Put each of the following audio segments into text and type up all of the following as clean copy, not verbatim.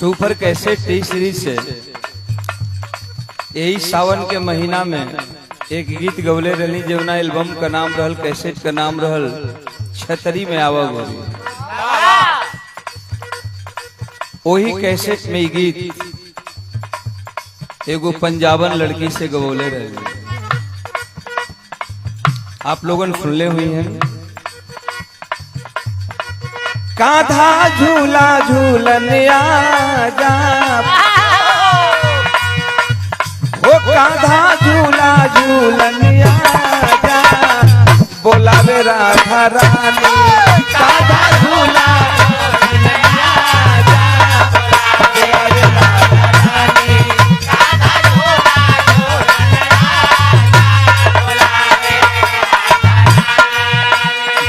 Super cassette T series से यही सावन के महीना में एक गीत गवले रही जवना एल्बम का नाम रहल, कैसेट का नाम रहल छतरी में आवा गोरी। वही कैसेट में गीत एगो पंजाबन लड़की से गवले रहे, आप लोगों ने सुनले हुई हैं। कान्हा झूला झूलन आजा, ओ कान्हा झूला झूलन आजा, बोलावे राधा रानी। कान्हा झूला झूलन आजा, बोलावे राधा रानी। कान्हा झूला झूलन आजा,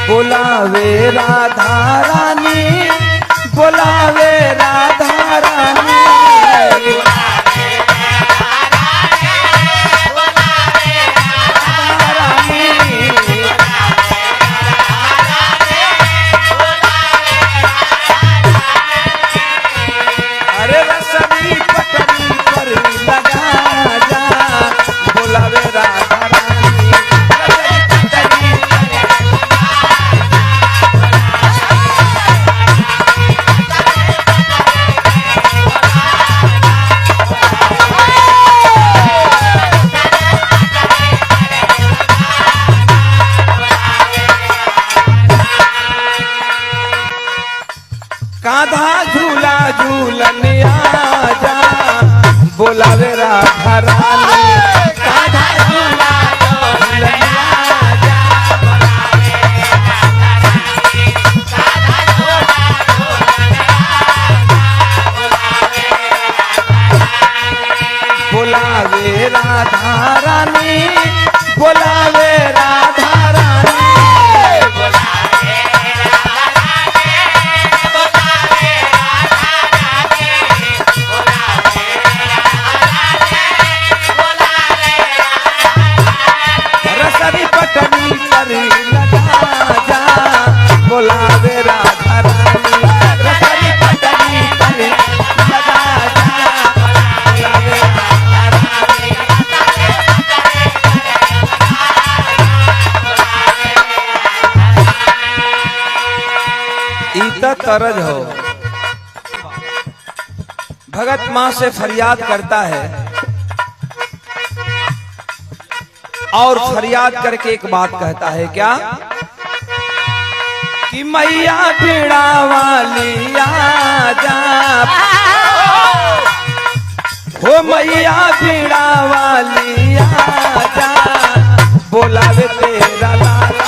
बोलावे राधा रानी, बोलावे राधा रानी। अरे रसनी पटरी पर लगा जा, बोलावे राधा रानी। कान्हा झूला झूलन आजा, बोलावे राधा रानी। कान्हा झूला झूलन आजा, बोलावे राधा रानी। कान्हा झूला झूलन आजा, बोलावे राधा रानी। बोलावे राधा रानी, बोलावे राधा रानी। रसनी पटरी पर लगा जा, बोलावे राधा रानी। इतना तरज हो, भगत माँ से फरियाद करता है और फरियाद करके एक बात कहता है, क्या कि मैया पीड़ा वाली आजा, हो मैया पीड़ा वाली आजा, बोलावे तेरा लाला।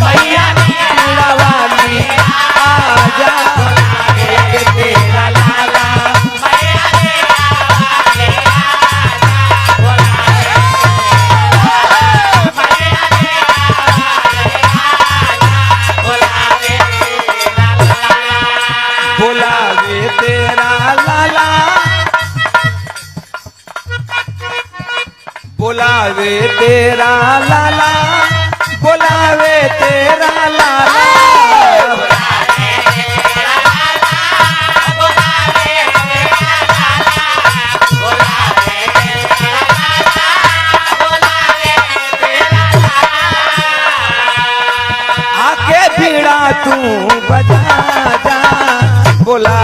मैया पीड़ा वाली आजा, बोलावे तेरा लाला। बोलावे तेरा लाला, बोलावे तेरा लाला, बोलावे तेरा लाला। आके भीड़ा तू बजा जा, बोला